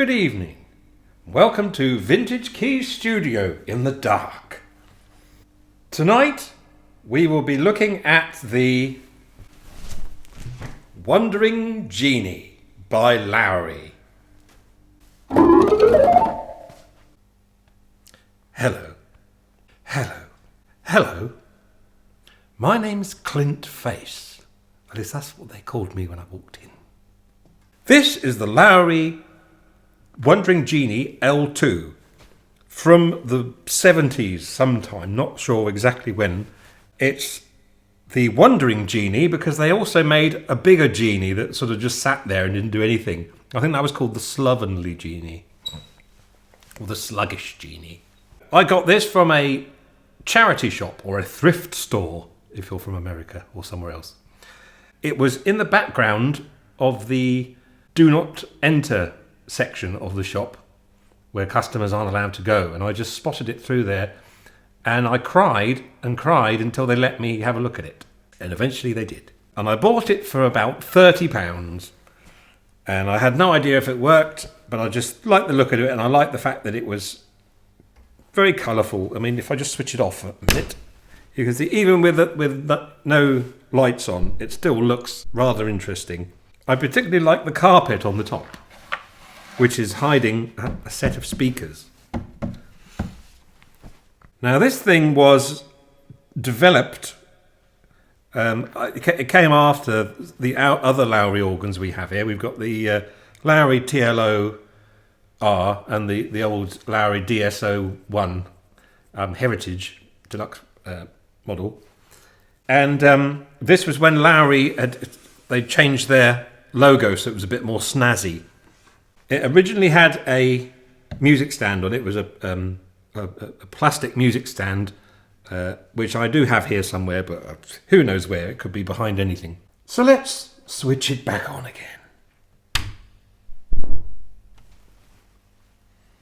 Good evening. Welcome to Vintage Keys Studio in the dark. Tonight we will be looking at the Wandering Genie by Lowrey. Hello. My name's Clint Face. At least that's what they called me when I walked in. This is the Lowrey Wandering Genie L2 from the 70s sometime, not sure exactly when. It's the Wandering Genie because they also made a bigger genie that sort of just sat there and didn't do anything. I think that was called the Slovenly Genie, or the Sluggish Genie. I got this from a charity shop or a thrift store, if you're from America or somewhere else. It was in the background of the Do Not Enter section of the shop where customers aren't allowed to go, and I just spotted it through there and I cried and cried until they let me have a look at it, and eventually they did. And I bought it for about £30 and I had no idea if it worked, but I just liked the look of it and I liked the fact that it was very colourful. I mean, if I just switch it off for a minute, you can see even with no lights on, it still looks rather interesting. I particularly like the carpet on the top, which is hiding a set of speakers. Now this thing was developed, it came after the other Lowrey organs we have here. We've got the Lowrey TLO-R and the old Lowrey DSO-1 Heritage Deluxe model. And this was when Lowrey they changed their logo so it was a bit more snazzy. It originally had a music stand on it. It was a plastic music stand, which I do have here somewhere, but who knows where. It could be behind anything. So let's switch it back on again.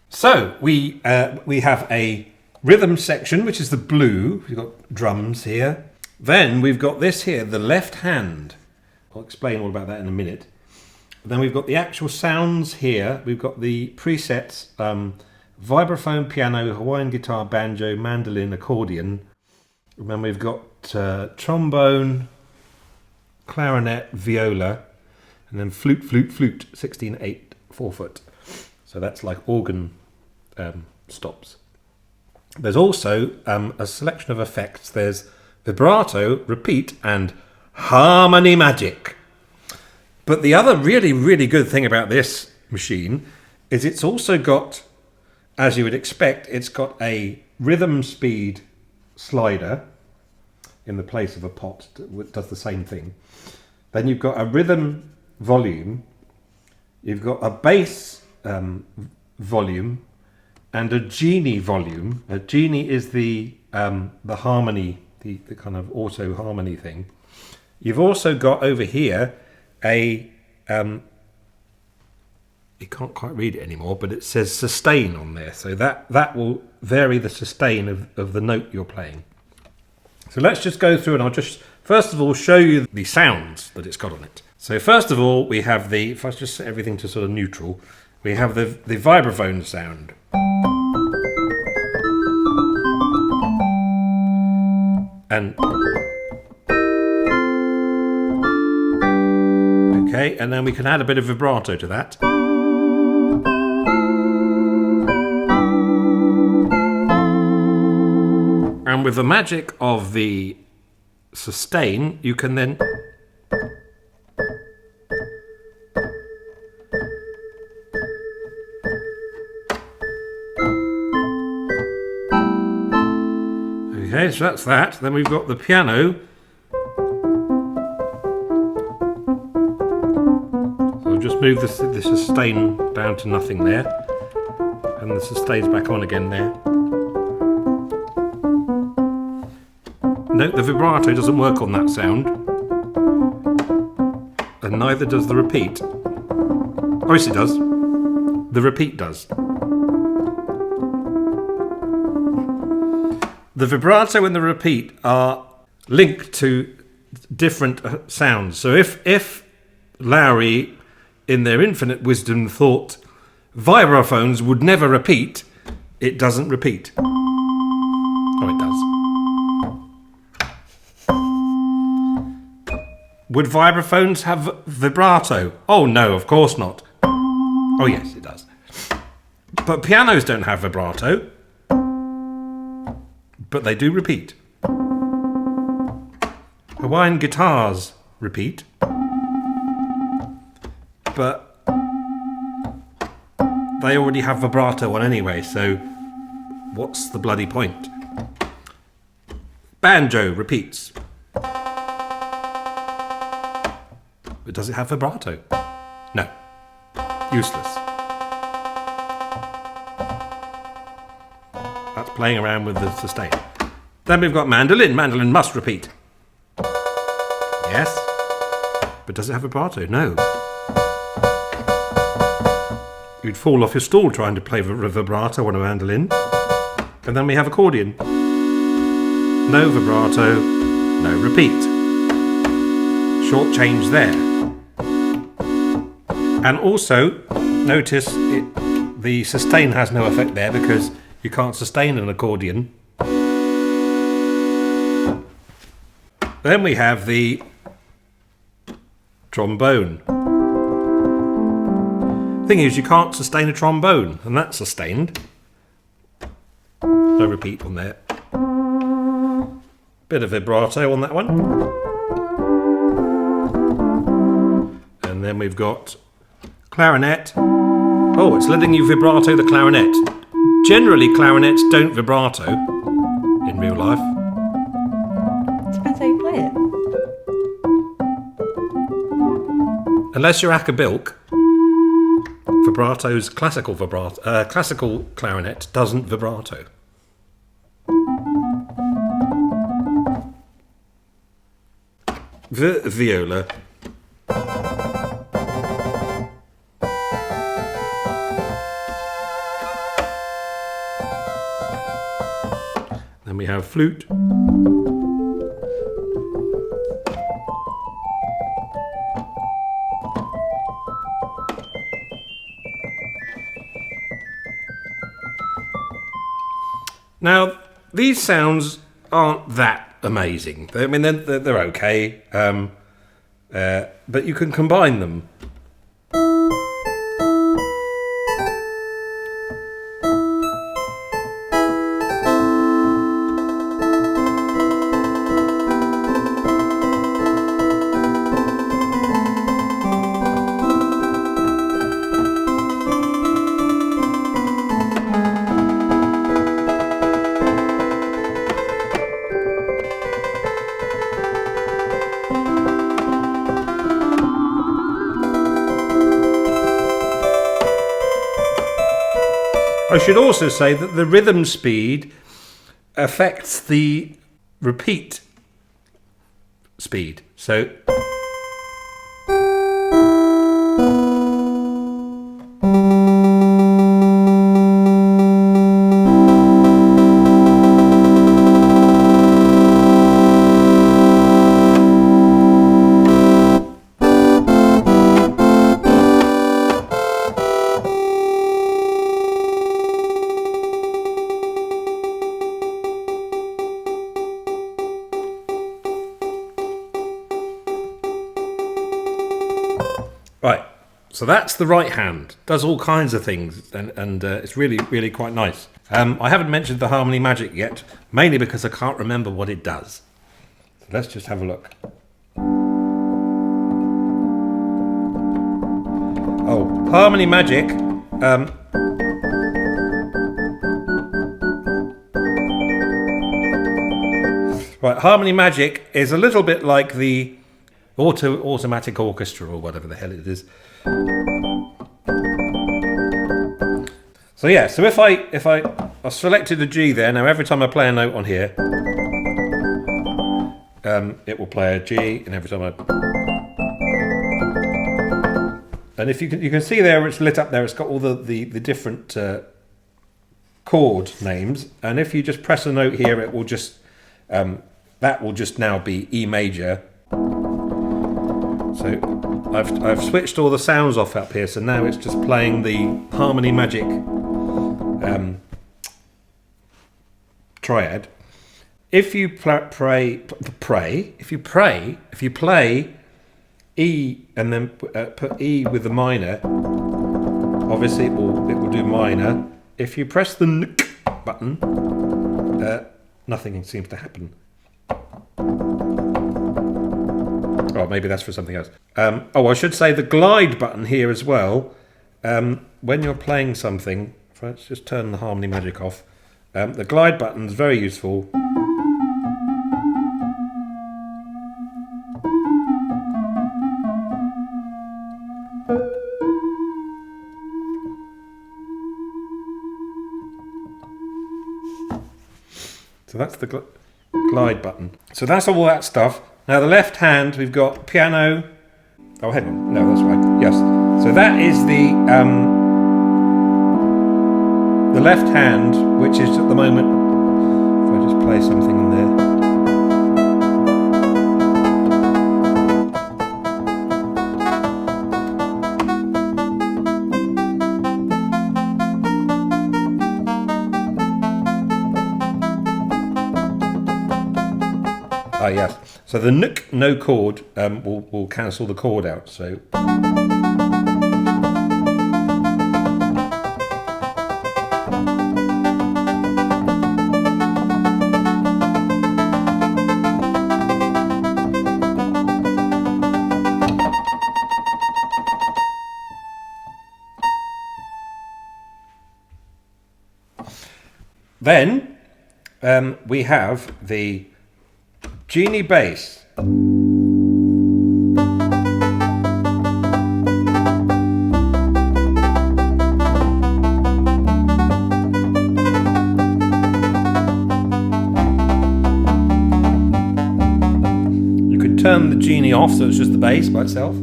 So we have a rhythm section, which is the blue. We've got drums here. Then we've got this here, the left hand. I'll explain all about that in a minute. Then we've got the actual sounds here. We've got the presets, vibraphone, piano, Hawaiian guitar, banjo, mandolin, accordion. And then we've got trombone, clarinet, viola, and then flute, 16/8, 4 foot. So that's like organ stops. There's also a selection of effects. There's vibrato, repeat, and harmony magic. But the other really, really good thing about this machine is it's also got, as you would expect, it's got a rhythm speed slider in the place of a pot that does the same thing. Then you've got a rhythm volume, you've got a bass volume, and a genie volume. A genie is the harmony, the kind of auto harmony thing. You've also got over here you can't quite read it anymore, but it says sustain on there, so that will vary the sustain of the note you're playing. So let's just go through and I'll just first of all show you the sounds that it's got on it. So first of all we have if I just set everything to sort of neutral, we have the vibraphone sound. And okay, and then we can add a bit of vibrato to that. And with the magic of the sustain, you can then okay, so that's that. Then we've got the piano. Just move the sustain down to nothing there, and the sustain's back on again there. Note the vibrato doesn't work on that sound, and neither does the repeat. Oh yes, it does. The repeat does. The vibrato and the repeat are linked to different sounds. So if Lowrey, in their infinite wisdom, thought Vibraphones would never repeat. It doesn't repeat. Oh, it does. Would vibraphones have vibrato? Oh, no, of course not. Oh, yes, it does. But pianos don't have vibrato. But they do repeat. Hawaiian guitars repeat. But they already have vibrato on anyway, so what's the bloody point? Banjo repeats. But does it have vibrato? No. Useless. That's playing around with the sustain. Then we've got mandolin. Mandolin must repeat. Yes. But does it have vibrato? No. You'd fall off your stool trying to play vibrato on a mandolin. And then we have accordion. No vibrato, no repeat. Short change there. And also, notice the sustain has no effect there because you can't sustain an accordion. Then we have the trombone. Thing is, you can't sustain a trombone, and that's sustained. No repeat on there. Bit of vibrato on that one. And then we've got clarinet. Oh, it's letting you vibrato the clarinet. Generally, clarinets don't vibrato in real life. Depends how you play it. Unless you're Acabilk. Vibrato's classical clarinet doesn't vibrato. Viola. Then we have flute. Now, these sounds aren't that amazing. I mean, they're okay, but you can combine them. I should also say that the rhythm speed affects the repeat speed. So right, so that's the right hand. Does all kinds of things, and it's really, really quite nice. I haven't mentioned the Harmony Magic yet, mainly because I can't remember what it does. So let's just have a look. Oh, Harmony Magic. Right, Harmony Magic is a little bit like the automatic orchestra or whatever the hell it is. So yeah, so if I selected a G there, now every time I play a note on here, it will play a G, and every time and if you can see there, it's lit up there. It's got all the different chord names, and if you just press a note here, it will just that will just now be E major. So I've switched all the sounds off up here, so now it's just playing the Harmony Magic triad. If you play E and then put E with the minor, obviously it will do minor. If you press the N button, nothing seems to happen. Oh, maybe that's for something else. I should say the glide button here as well. When you're playing something, let's just turn the Harmony Magic off. The glide button is very useful. So that's the glide button. So that's all that stuff. Now the left hand, we've got piano. Oh, hang on. No, that's right. Yes. So that is the left hand, which is at the moment. If I just play something on there. Ah, yes. So the no chord will cancel the chord out. So. Then we have the Genie bass. You could turn the Genie off so it's just the bass by itself.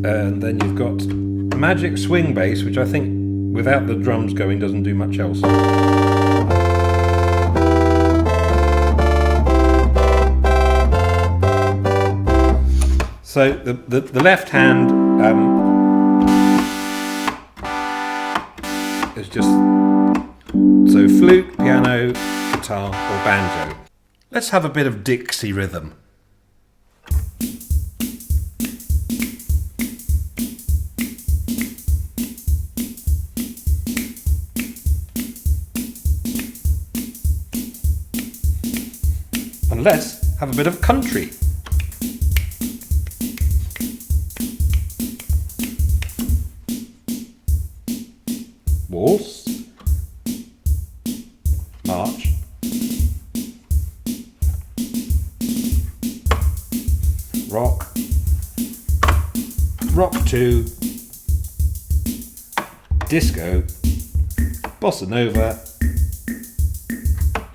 And then you've got Magic Swing Bass, which I think without the drums going doesn't do much else. So the left hand is just so flute, piano, guitar or banjo. Let's have a bit of Dixie rhythm. And let's have a bit of country. Waltz, march, rock, rock 2, disco, bossa nova,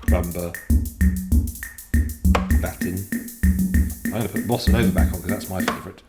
rumba, Latin. I'm going to put bossa nova back on because that's my favourite.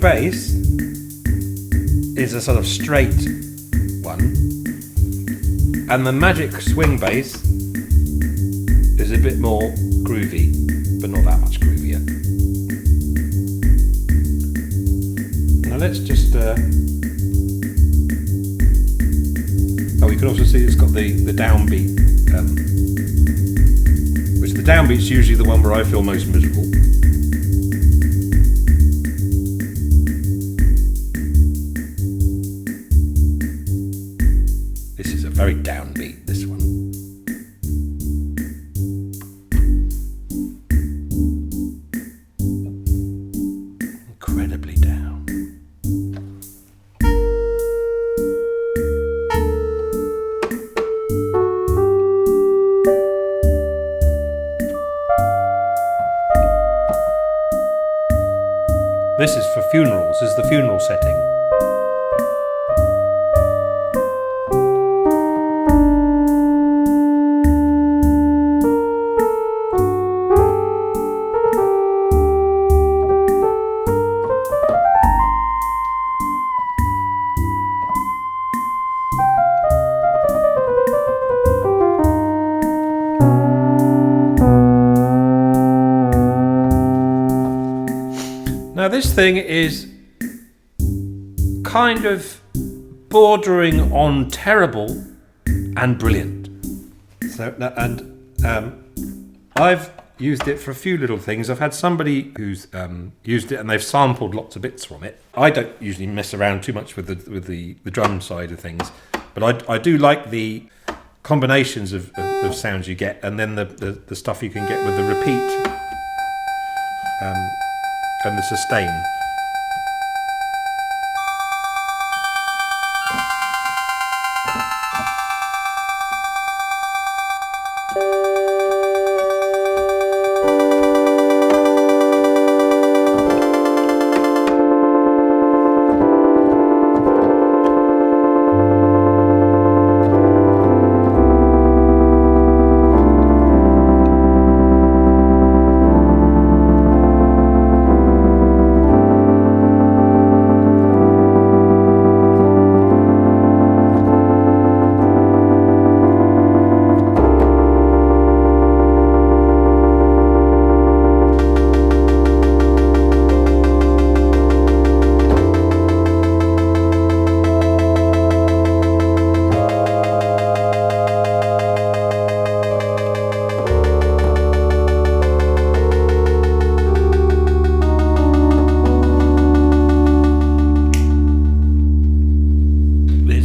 bass is a sort of straight one, and the magic swing bass is a bit more groovy, but not that much groovier. Now let's just oh, you can also see it's got the downbeat, which the downbeat's usually the one where I feel most miserable. This is a very downbeat, this one. Incredibly down. This is for funerals, this is the funeral setting. Now this thing is kind of bordering on terrible and brilliant. So, I've used it for a few little things. I've had somebody who's used it and they've sampled lots of bits from it. I don't usually mess around too much with the drum side of things, but I do like the combinations of sounds you get, and then the stuff you can get with the repeat and the sustain.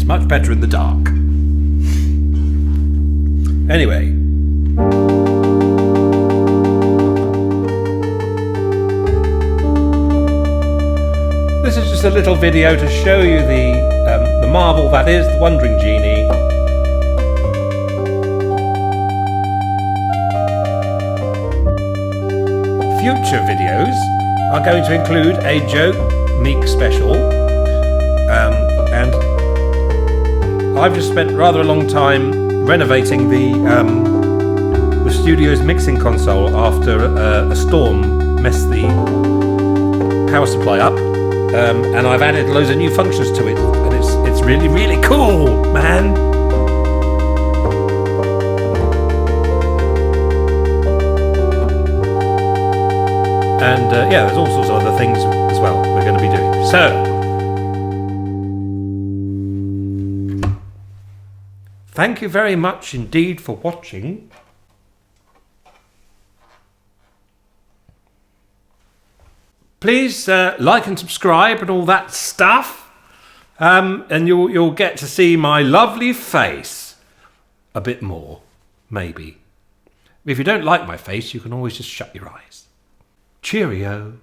Much better in the dark. Anyway. This is just a little video to show you the marvel that is the Wandering Genie. Future videos are going to include a Joe Meek special, and I've just spent rather a long time renovating the studio's mixing console after a storm messed the power supply up, and I've added loads of new functions to it, and it's really, really cool, man. And yeah, there's all sorts of other things as well we're going to be doing. So, thank you very much indeed for watching. Please like and subscribe and all that stuff, and you'll get to see my lovely face a bit more, maybe. If you don't like my face, you can always just shut your eyes. Cheerio.